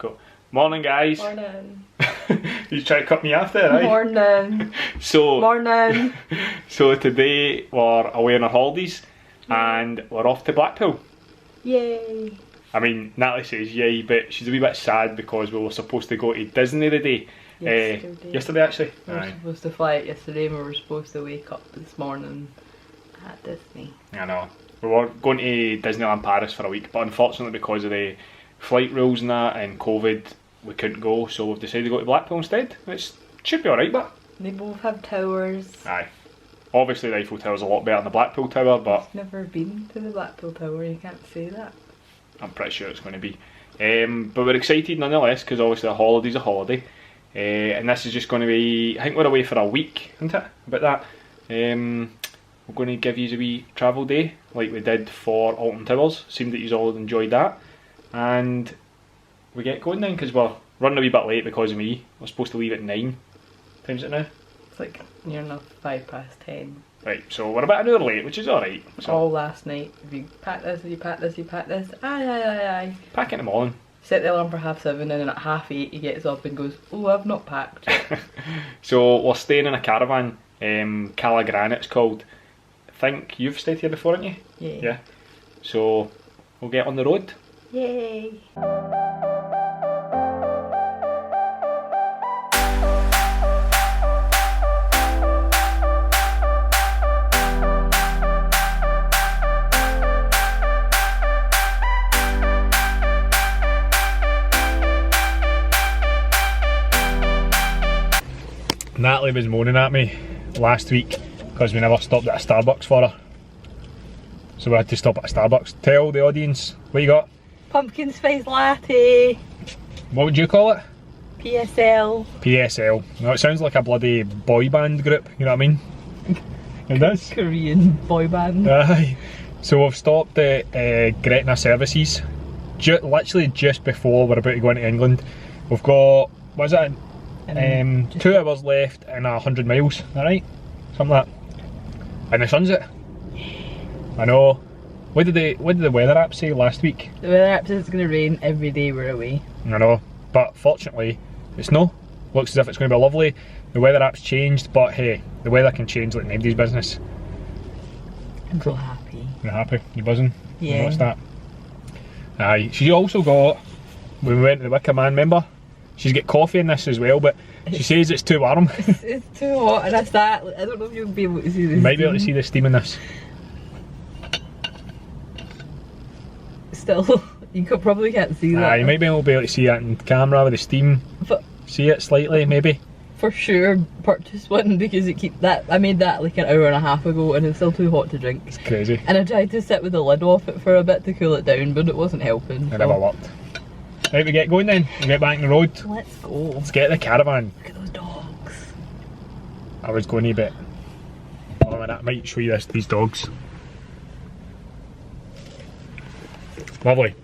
Cool. Morning, guys. Morning. You try to cut me off there, right? Morning. Morning. So today we're away on our holidays and we're off to Blackpool. Yay. I mean, Natalie says yay, but she's a wee bit sad because we were supposed to go to Disney today. Yesterday actually. We were supposed to fly out yesterday and we were supposed to wake up this morning at Disney. I know. We were going to Disneyland Paris for a week, but unfortunately because of the flight rules and that and COVID, we couldn't go, so we've decided to go to Blackpool instead. It should be alright, but... They both have towers. Aye. Obviously the Eiffel Tower's a lot better than the Blackpool Tower, but... I've never been to the Blackpool Tower, you can't say that. I'm pretty sure it's going to be. But we're excited nonetheless, because obviously a holiday's a holiday. And this is just going to be... I think we're away for a week, isn't it? About that. We're going to give you a wee travel day, like we did for Alton Towers. Seemed that you all enjoyed that. And we get going then, because we're running a wee bit late because of me. We're supposed to leave at 9. What time is it now? It's like near enough 10:05. Right, so we're about an hour late, which is alright. So. All last night. If you pack this, you pack this, you pack this. Aye. Pack it in the morning. Set the alarm for 7:30 and then at 8:30 he gets up and goes, oh, I've not packed. So we're staying in a caravan, Calagran it's called. I think you've stayed here before, haven't you? Yeah. So we'll get on the road. Yay. Natalie was moaning at me last week because we never stopped at a Starbucks for her. So we had to stop at a Starbucks. Tell the audience what you got. Pumpkin spice latte. What would you call it? PSL. PSL. Now it sounds like a bloody boy band group, you know what I mean? It does. Korean boy band. Aye. So we've stopped at Gretna Services. Literally just before we're about to go into England. We've got, what is it? 2 hours left and 100 miles, alright? Something like that. And the sun's it. I know. What did the weather app say last week? The weather app says it's going to rain every day we're away. I know, but fortunately it's no. Looks as if it's going to be lovely. The weather app's changed, but hey, the weather can change like nobody's business. I'm so happy. You're happy? You buzzing? Yeah. What's that? Aye. She also got, when we went to the Wicker Man, remember? She's got coffee in this as well, but she says it's too warm. It's too hot and I don't know if you'll be able to see this. You might be able to see the steam in this. Still, you probably can't see that. You might be able to see that in camera with the steam. But see it slightly, maybe. For sure, purchase one because I made that like an hour and a half ago and it's still too hot to drink. It's crazy. And I tried to sit with the lid off it for a bit to cool it down, but it wasn't helping. It never worked. Right, we get going then. We get back on the road. Let's go. Let's get the caravan. Look at those dogs. I was going a bit. Oh man, I might show you these dogs. Lovely.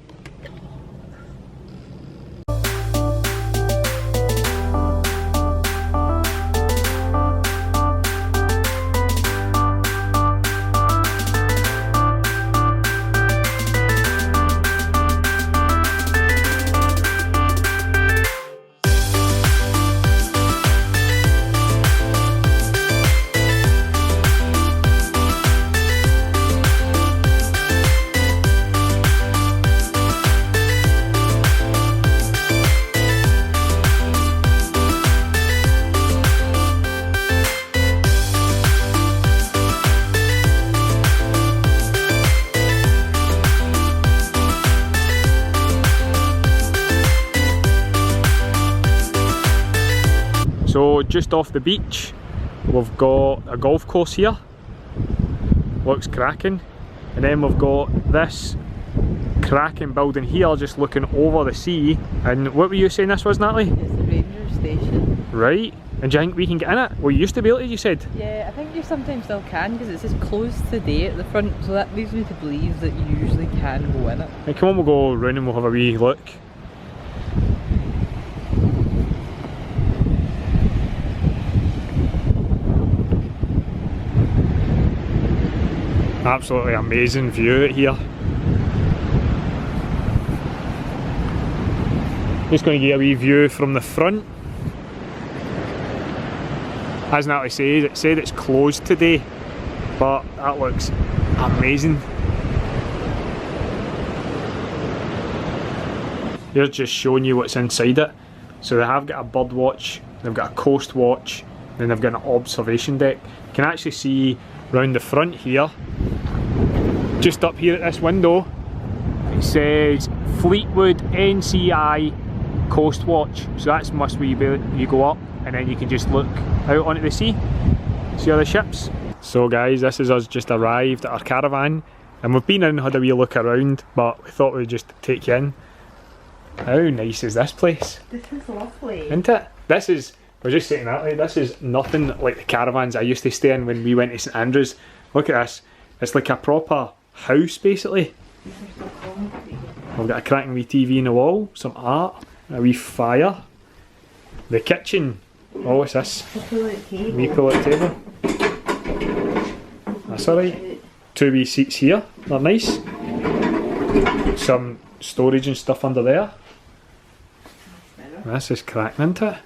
So just off the beach we've got a golf course here, looks cracking, and then we've got this cracking building here just looking over the sea. And what were you saying this was, Natalie? It's the ranger station. Right, and do you think we can get in it? Well, you used to be able to, you said? Yeah, I think you sometimes still can because it says closed today at the front, so that leads me to believe that you usually can go in it. Hey, come on, we'll go round and we'll have a wee look. Absolutely amazing view out here. Just going to get a wee view from the front. As Natalie says, it said it's closed today, but that looks amazing. Here's just showing you what's inside it. So they have got a bird watch, they've got a coast watch, then they've got an observation deck. You can actually see round the front here, just up here at this window, it says Fleetwood NCI Coast Watch. So that's must be you go up and then you can just look out onto the sea, see all the ships. So guys, this is us just arrived at our caravan, and we've been in and had a wee look around, but we thought we'd just take you in. How nice is this place? This is lovely. Isn't it? This is, we're just saying that, like, this is nothing like the caravans I used to stay in when we went to St Andrews. Look at this. It's like a proper house basically. We've got a cracking wee TV in the wall, some art, a wee fire. The kitchen. Oh, what's this? Wee pull-out table. That's alright. Two wee seats here. They're nice. Some storage and stuff under there. This is cracking, isn't it?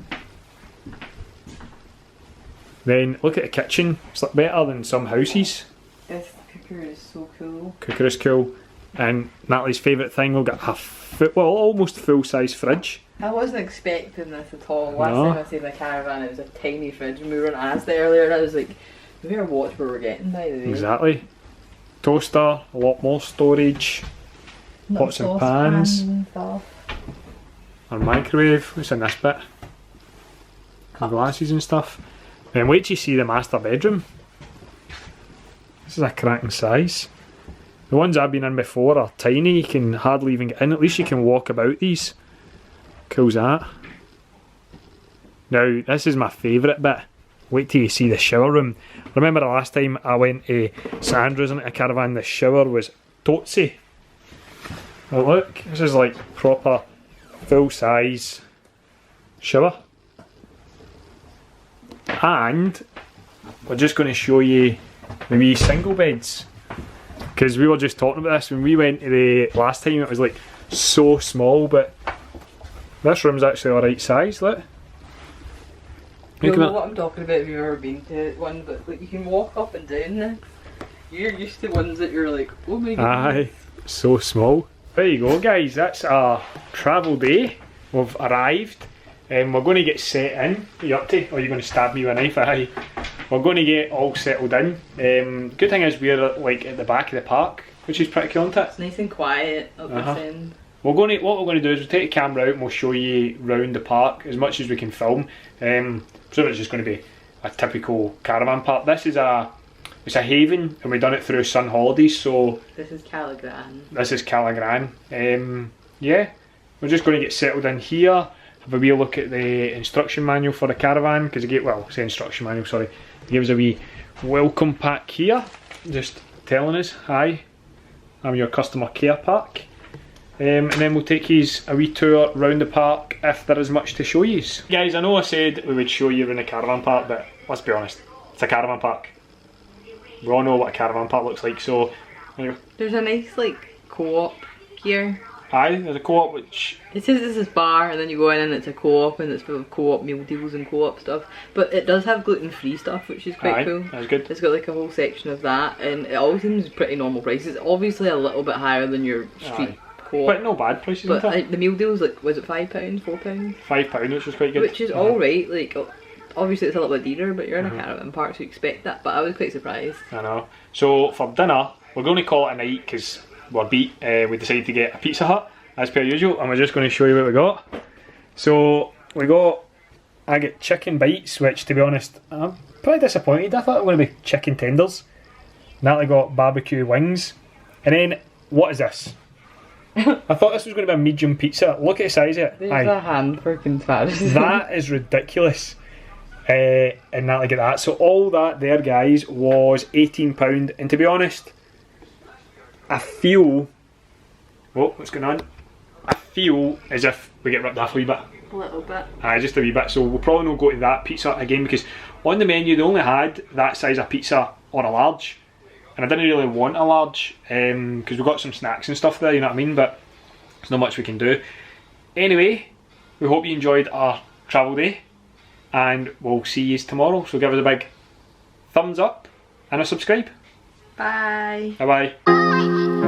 Then look at the kitchen. It's like better than some houses. This cooker is so cool. Cooker is cool. And Natalie's favourite thing, we've got a almost full-size fridge. I wasn't expecting this at all. Last time I stayed in the caravan, it was a tiny fridge. And we were on Asda earlier, and I was like, we better watch what we're getting by the way. Exactly. Toaster, a lot more storage. Pots and pans. And stuff. Our microwave. What's in this bit? Glasses and stuff. And wait till you see the master bedroom. This is a cracking size. The ones I've been in before are tiny, you can hardly even get in. At least you can walk about these. Cool's that. Now, this is my favourite bit. Wait till you see the shower room. Remember the last time I went to St Andrews in a caravan, the shower was totsy. Oh look, this is like proper full size shower. And we're just going to show you the wee single beds. Because we were just talking about this when we went to the last time, it was like so small, but this room's actually alright size, look. You know what I'm talking about if you've ever been to one, but like you can walk up and down this. You're used to ones that you're like, oh my god. Aye, so small. There you go guys, that's our travel day. We've arrived and we're going to get set in. What are you up to? Or are you going to stab me with a knife? Aye. We're going to get all settled in. Good thing is we're like at the back of the park, which is pretty cool, isn't it? It's nice and quiet up this end. What we're going to do is we'll take the camera out and we'll show you round the park as much as we can film. So it's just going to be a typical caravan park. This is it's a haven, and we've done it through Sun Holidays. So this is Callagran. This is Callagran. Yeah, we're just going to get settled in here. Have a wee look at the instruction manual for the caravan, because say instruction manual, sorry. It gives a wee welcome pack here, just telling us, hi, I'm your customer care pack. And then we'll take you a wee tour round the park if there is much to show you. Guys, I know I said we would show you around the caravan park, but let's be honest, it's a caravan park. We all know what a caravan park looks like, so there you go. There's a nice like co-op here. Aye, there's a co-op which... It says this is bar, and then you go in and it's a co-op, and it's full of co-op meal deals and co-op stuff. But it does have gluten-free stuff, which is quite cool. That's good. It's got like a whole section of that, and it all seems pretty normal prices. Obviously a little bit higher than your street co-op. But no bad prices, but isn't it? Like, the meal deals, like, was it £5, £4? £5, which is quite good. Which is alright, like... Obviously it's a little bit dearer, but you're in a caravan park, so you expect that, but I was quite surprised. I know. So for dinner, we're going to call it a night because we're beat. We decided to get a Pizza Hut, as per usual, and we're just going to show you what we got. So I get chicken bites, which to be honest, I'm pretty disappointed. I thought it was going to be chicken tenders. Natalie got barbecue wings. And then, what is this? I thought this was going to be a medium pizza. Look at the size of it. There's a hand for comparison. That is ridiculous. And Natalie get that. So all that there, guys, was £18. And to be honest, I feel... Oh, what's going on? I feel as if we get ripped off a wee bit. A little bit. Just a wee bit. So we'll probably not go to that pizza again, because on the menu they only had that size of pizza or a large. And I didn't really want a large, because we've got some snacks and stuff there, you know what I mean? But there's not much we can do. Anyway, we hope you enjoyed our travel day, and we'll see you tomorrow. So give us a big thumbs up and a subscribe. Bye. Bye bye.